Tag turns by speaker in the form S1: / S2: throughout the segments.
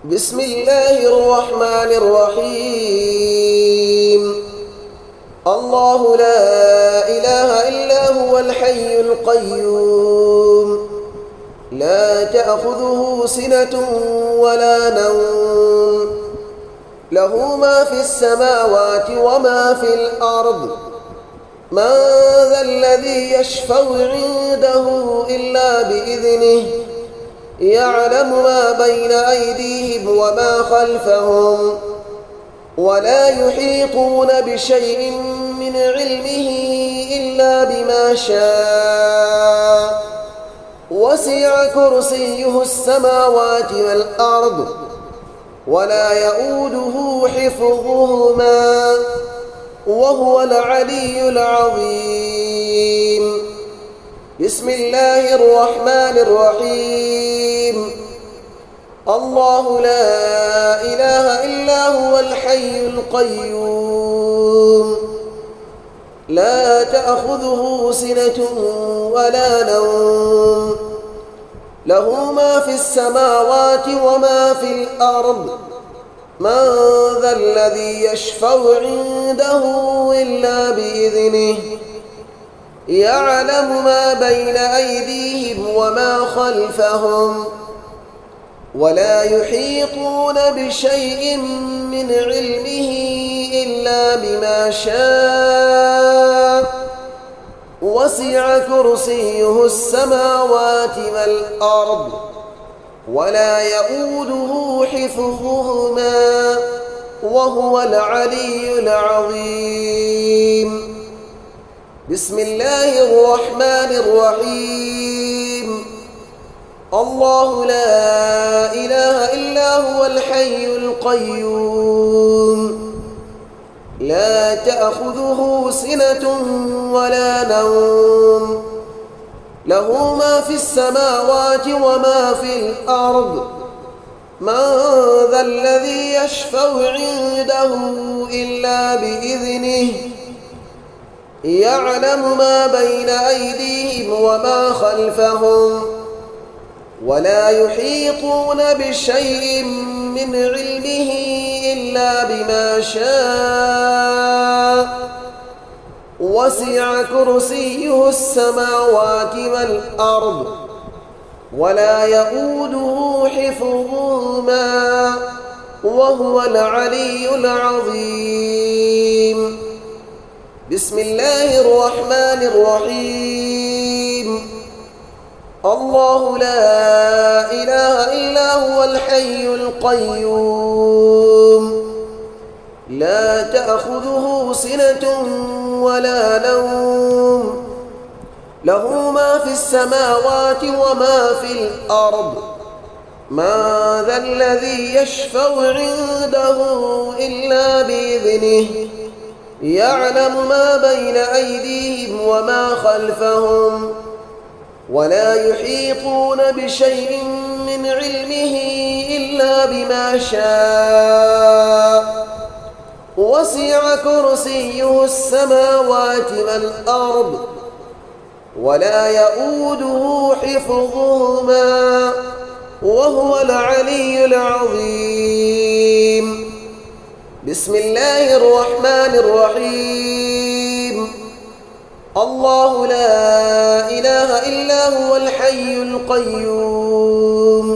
S1: بسم الله الرحمن الرحيم. الله لا إله إلا هو الحي القيوم، لا تأخذه سنة ولا نوم، له ما في السماوات وما في الأرض. من ذا الذي يشفع عنده إلا بإذنه، يعلم ما بين أيديهم وما خلفهم، ولا يحيطون بشيء من علمه إلا بما شاء. وسع كرسيه السماوات والأرض، ولا يؤوده حفظهما، وهو العلي العظيم. بسم الله الرحمن الرحيم. الله لا إله إلا هو الحي القيوم، لا تأخذه سنة ولا نوم، له ما في السماوات وما في الأرض. من ذا الذي يشفع عنده إلا بإذنه، يعلم ما بين أيديهم وما خلفهم، ولا يحيطون بشيء من علمه إلا بما شاء. وسع كرسيه السماوات والأرض، ولا يؤوده حفظهما، وهو العلي العظيم. بسم الله الرحمن الرحيم. الله لا إله إلا هو الحي القيوم، لا تأخذه سنة ولا نوم، له ما في السماوات وما في الأرض. من ذا الذي يشفع عنده إلا بإذنه، يعلم ما بين أيديهم وما خلفهم، ولا يحيطون بشيء من علمه إلا بما شاء. وسع كرسيه السماوات والأرض، ولا يؤوده حفظهما، وهو العلي العظيم. بسم الله الرحمن الرحيم. الله لا إله إلا هو الحي القيوم، لا تأخذه سنة ولا نوم، له ما في السماوات وما في الأرض. من ذا الذي يشفع عنده إلا بإذنه، يعلم ما بين أيديهم وما خلفهم، ولا يحيطون بشيء من علمه إلا بما شاء. وسع كرسيه السماوات والأرض، ولا يؤوده حفظهما، وهو العلي العظيم. بسم الله الرحمن الرحيم. الله لا إله إلا هو الحي القيوم،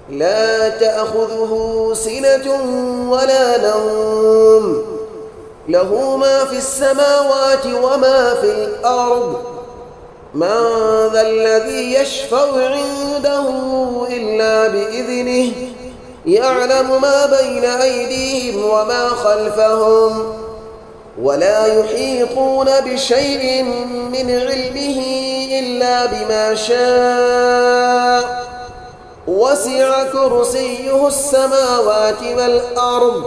S1: لا تأخذه سنة ولا نوم، له ما في السماوات وما في الأرض. من ذا الذي يشفع عنده إلا بإذنه، يعلم ما بين أيديهم وما خلفهم، ولا يحيطون بشيء من علمه إلا بما شاء. وسع كرسيه السماوات والأرض،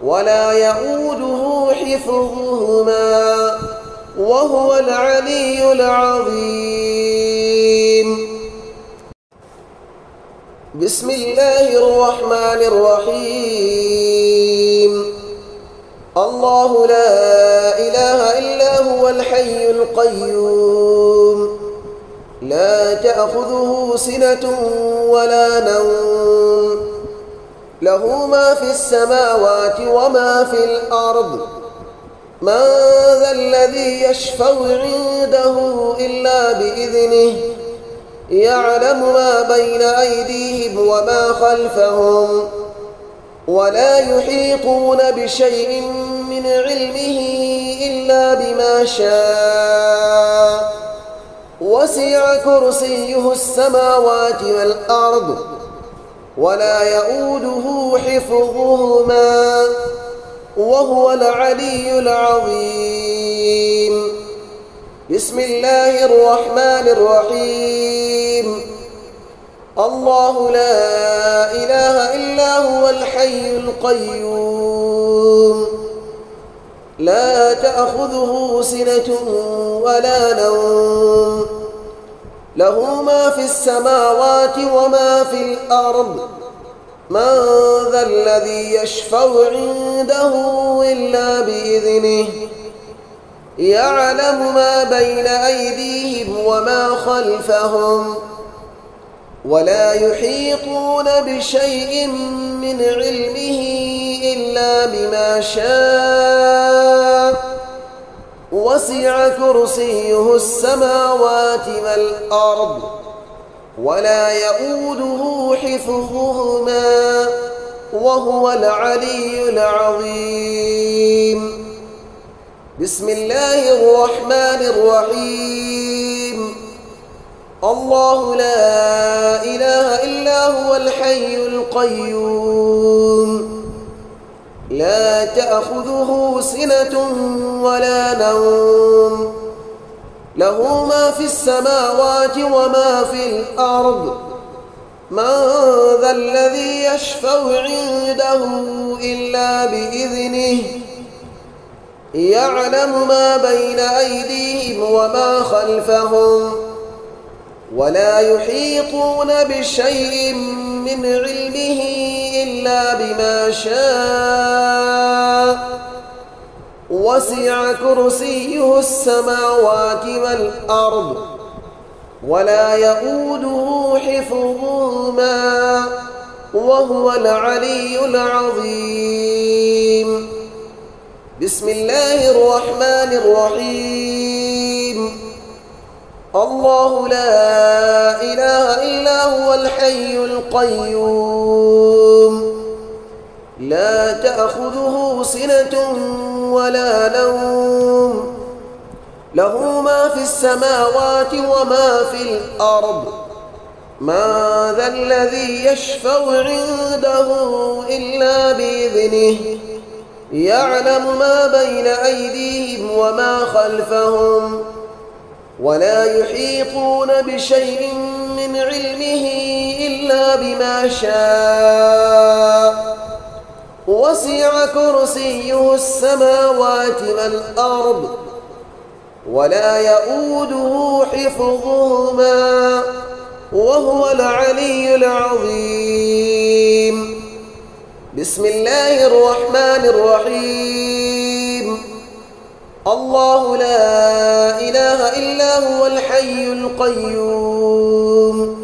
S1: ولا يؤوده حفظهما، وهو العلي العظيم. بسم الله الرحمن الرحيم. الله لا إله إلا هو الحي القيوم، لا تأخذه سنة ولا نوم، له ما في السماوات وما في الأرض من ذا الذي يشفع عنده إلا بإذنه يعلم ما بين أيديهم وما خلفهم ولا يحيطون بشيء من علمه إلا بما شاء وسع كرسيه السماوات والأرض ولا يؤوده حفظهما وهو العلي العظيم. بسم الله الرحمن الرحيم. الله لا إله إلا هو الحي القيوم لا تأخذه سنة ولا نوم له ما في السماوات وما في الأرض من ذا الذي يشفع عنده إلا بإذنه يعلم ما بين أيديهم وما خلفهم ولا يحيطون بشيء من علمه إلا بما شاء وسع كرسيه السماوات والأرض ولا يؤوده حفظهما وهو العلي العظيم. بسم الله الرحمن الرحيم. الله لا إله إلا هو الحي القيوم لا تأخذه سنة ولا نوم له ما في السماوات وما في الأرض من ذا الذي يشفع عنده إلا بإذنه يعلم ما بين أيديهم وما خلفهم ولا يحيطون بشيء من علمه إلا بما شاء وسع كرسيه السماوات والأرض ولا يؤوده حفظهما وهو العلي العظيم. بسم الله الرحمن الرحيم. الله لا إله إلا هو الحي القيوم لا تأخذه سنة ولا نوم له ما في السماوات وما في الأرض من ذا الذي يشفع عنده إلا بإذنه يعلم ما بين أيديهم وما خلفهم ولا يحيطون بشيء من علمه إلا بما شاء وسع كرسيه السماوات والأرض ولا يؤوده حفظهما وهو العلي العظيم. بسم الله الرحمن الرحيم. الله لا إله إلا هو الحي القيوم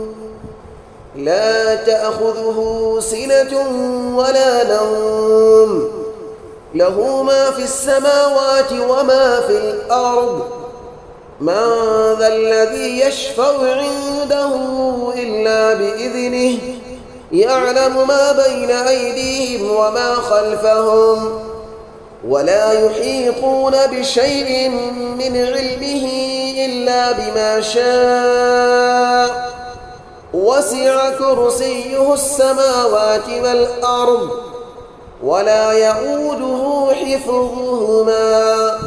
S1: لا تأخذه سنة ولا نوم له ما في السماوات وما في الأرض من ذا الذي يشفع عنده إلا بإذنه يعلم ما بين أيديهم وما خلفهم ولا يحيطون بشيء من علمه إلا بما شاء وسع كرسيه السماوات والأرض ولا يؤوده حفظهما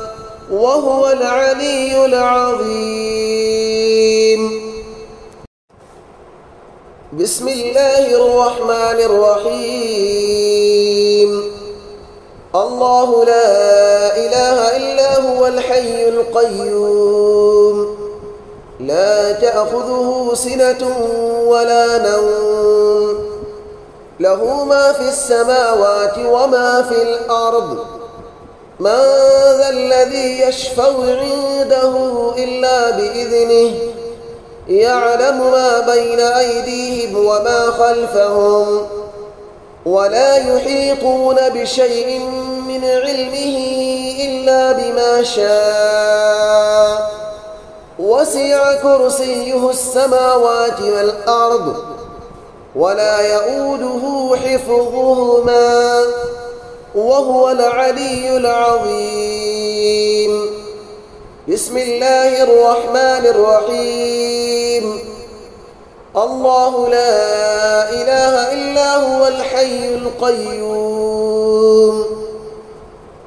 S1: وهو العلي العظيم. بسم الله الرحمن الرحيم. الله لا إله إلا هو الحي القيوم لا تأخذه سنة ولا نوم له ما في السماوات وما في الأرض من ذا الذي يشفع عنده إلا بإذنه يعلم ما بين أيديهم وما خلفهم ولا يحيطون بشيء من علمه إلا بما شاء وسع كرسيه السماوات والأرض ولا يؤوده حفظهما وهو العلي العظيم. بسم الله الرحمن الرحيم. الله لا إله إلا هو الحي القيوم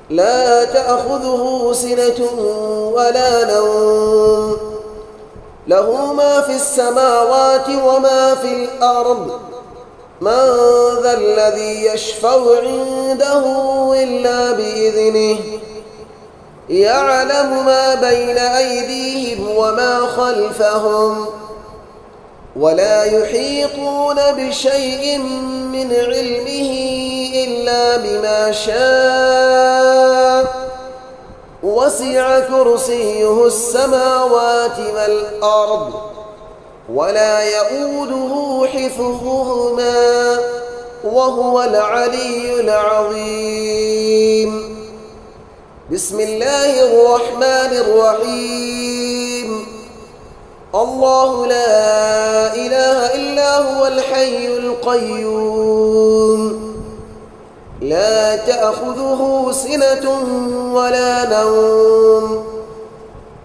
S1: لا تأخذه سنة ولا نوم له ما في السماوات وما في الأرض من ذا الذي يشفع عنده إلا بإذنه يعلم ما بين أيديهم وما خلفهم ولا يحيطون بشيء من علمه إلا بما شاء وسع كرسيه السماوات والأرض ولا يؤوده حفظهما وهو العلي العظيم. بسم الله الرحمن الرحيم. الله لا إله إلا هو الحي القيوم لا تأخذه سنة ولا نوم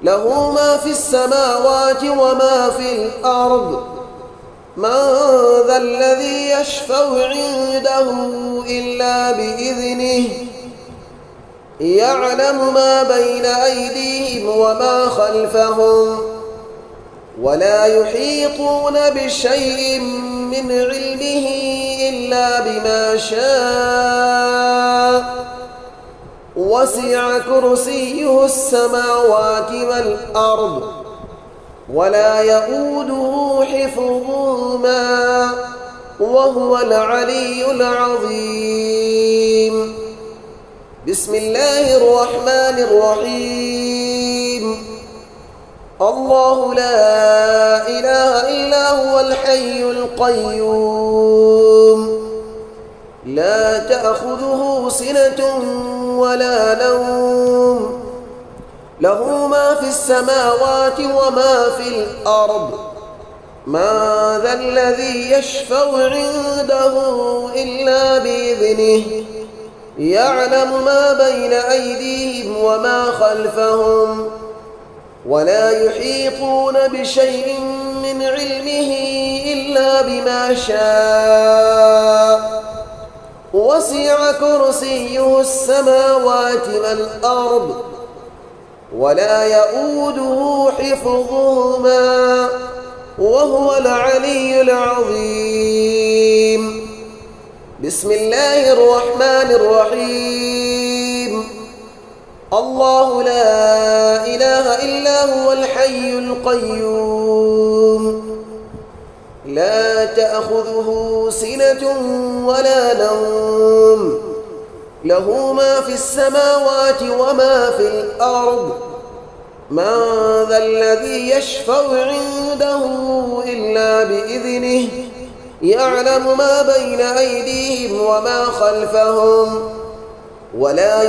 S1: له ما في السماوات وما في الأرض من ذا الذي يشفع عنده إلا بإذنه يعلم ما بين أيديهم وما خلفهم ولا يحيطون بشيء من علمه إلا بما شاء وسع كرسيه السماوات والأرض ولا يؤوده حفظهما وهو العلي العظيم. بسم الله الرحمن الرحيم. الله لا إله إلا هو الحي القيوم لا تأخذه سنة ولا نوم له ما في السماوات وما في الأرض ما ذا الذي يشفع عنده إلا بإذنه يعلم ما بين أيديهم وما خلفهم ولا يحيطون بشيء من علمه إلا بما شاء وسع كرسيه السماوات والأرض ولا يؤوده حفظهما وهو العلي العظيم. بسم الله الرحمن الرحيم. الله لا إله إلا هو الحي القيوم لا تأخذه سنة ولا نوم له ما في السماوات وما في الأرض من ذا الذي يشفع عنده إلا بإذنه يعلم ما بين أيديهم وما خلفهم ولا